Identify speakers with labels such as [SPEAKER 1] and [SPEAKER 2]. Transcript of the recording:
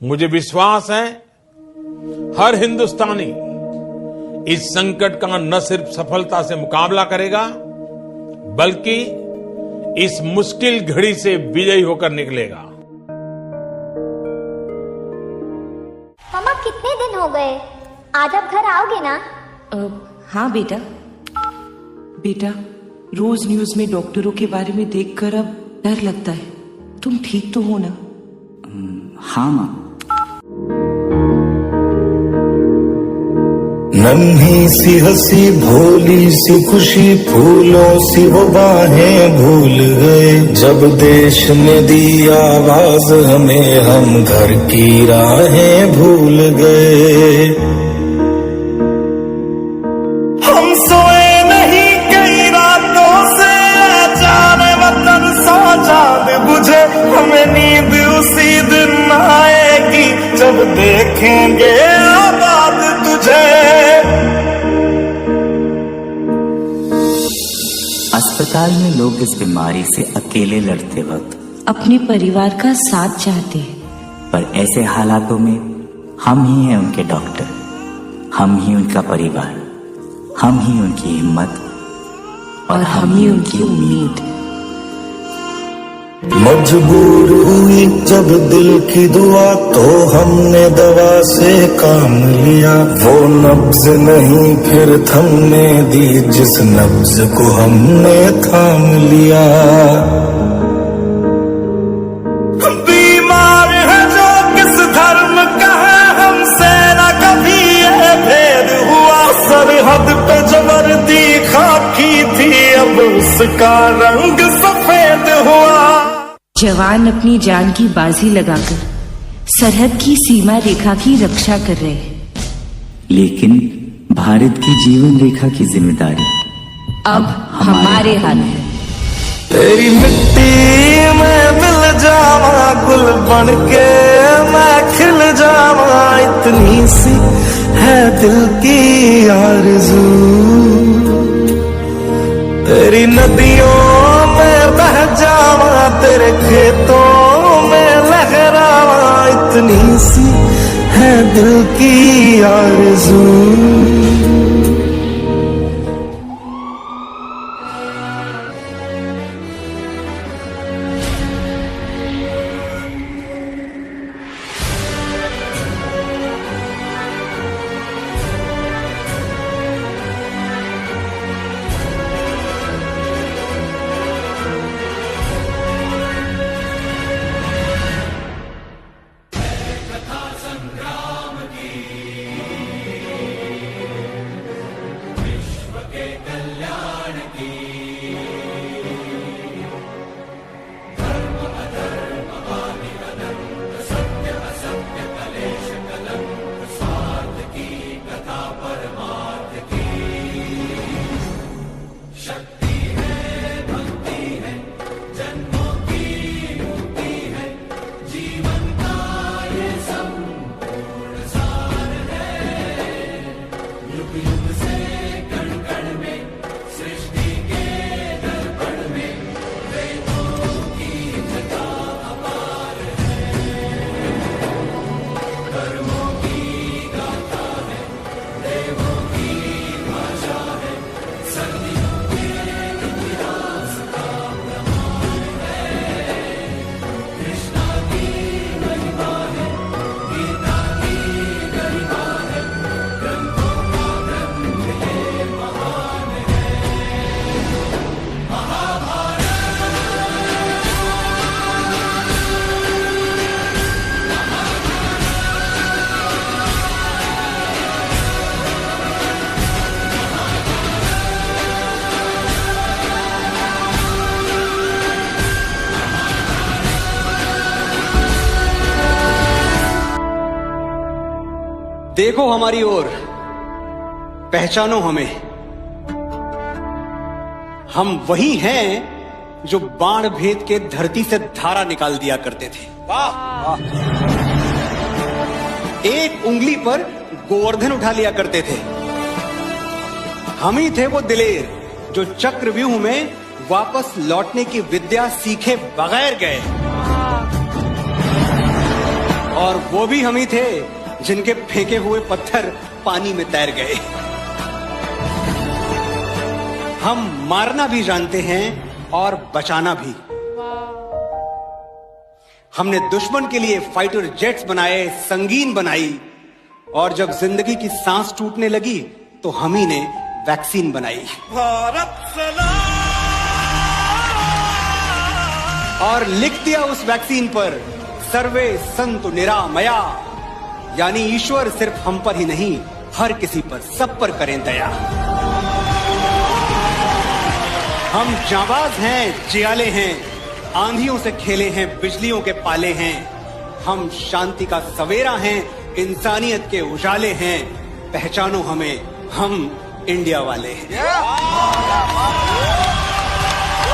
[SPEAKER 1] मुझे विश्वास है हर हिंदुस्तानी इस संकट का न सिर्फ सफलता से मुकाबला करेगा बल्कि इस मुश्किल घड़ी से विजयी होकर निकलेगा।
[SPEAKER 2] मामा कितने दिन हो गए, आज आप घर आओगे ना?
[SPEAKER 3] हाँ बेटा। बेटा, रोज न्यूज में डॉक्टरों के बारे में देखकर अब डर लगता है। तुम ठीक तो हो ना?
[SPEAKER 4] हाँ माँ।
[SPEAKER 5] नन्ही सी हंसी भोली सी खुशी फूलों सी वो बाहें भूल गए, जब देश ने दी आवाज हमें हम घर की राहें भूल गए। हम सोए नहीं कई रातों से, जाने वतन सो चांद बुझे, हमें नींद उसी दिन आएगी जब देखेंगे आबाद तुझे।
[SPEAKER 4] अस्पताल में लोग इस बीमारी से अकेले लड़ते वक्त
[SPEAKER 3] अपने परिवार का साथ चाहते हैं,
[SPEAKER 4] पर ऐसे हालातों में हम ही हैं उनके डॉक्टर, हम ही उनका परिवार, हम ही उनकी हिम्मत और हम ही उनकी उम्मीद।
[SPEAKER 5] मजबूर हुई जब दिल की दुआ तो हमने दवा से काम लिया, वो नब्ज नहीं फिर थमने दी जिस नब्ज को हमने थाम लिया। बीमार है जो किस धर्म का है, हमसे न कभी ये भेद हुआ, सरहद पे जो वर्दी खाकी थी अब उसका रंग सफेद हुआ।
[SPEAKER 3] जवान अपनी जान की बाजी लगाकर सरहद की सीमा रेखा की रक्षा कर रहे हैं,
[SPEAKER 4] लेकिन भारत की जीवन रेखा की जिम्मेदारी
[SPEAKER 3] अब हमारे हाथ है।
[SPEAKER 5] तेरी मिट्टी में मिल जावा, गुल बन के मैं खिल जावा, इतनी सी है दिल की आरज़ू। तेरी नदियों में बह जावा, तेरे खेतों में लहरावा, इतनी सी है दिल की आरज़ू।
[SPEAKER 6] देखो हमारी ओर, पहचानो हमें, हम वही हैं जो बाण भेद के धरती से धारा निकाल दिया करते थे। वाह! एक उंगली पर गोवर्धन उठा लिया करते थे। हम ही थे वो दिलेर जो चक्रव्यूह में वापस लौटने की विद्या सीखे बगैर गए। और वो भी हम ही थे जिनके फेंके हुए पत्थर पानी में तैर गए। हम मारना भी जानते हैं और बचाना भी। हमने दुश्मन के लिए फाइटर जेट्स बनाए, संगीन बनाई, और जब जिंदगी की सांस टूटने लगी तो हम ही ने वैक्सीन बनाई। और लिख दिया उस वैक्सीन पर सर्वे संतु निरामया, यानी ईश्वर सिर्फ हम पर ही नहीं, हर किसी पर, सब पर करें दया। हम जाबाज हैं, जियाले हैं, आंधियों से खेले हैं, बिजलियों के पाले हैं। हम शांति का सवेरा हैं, इंसानियत के उजाले हैं। पहचानो हमें, हम इंडिया वाले हैं।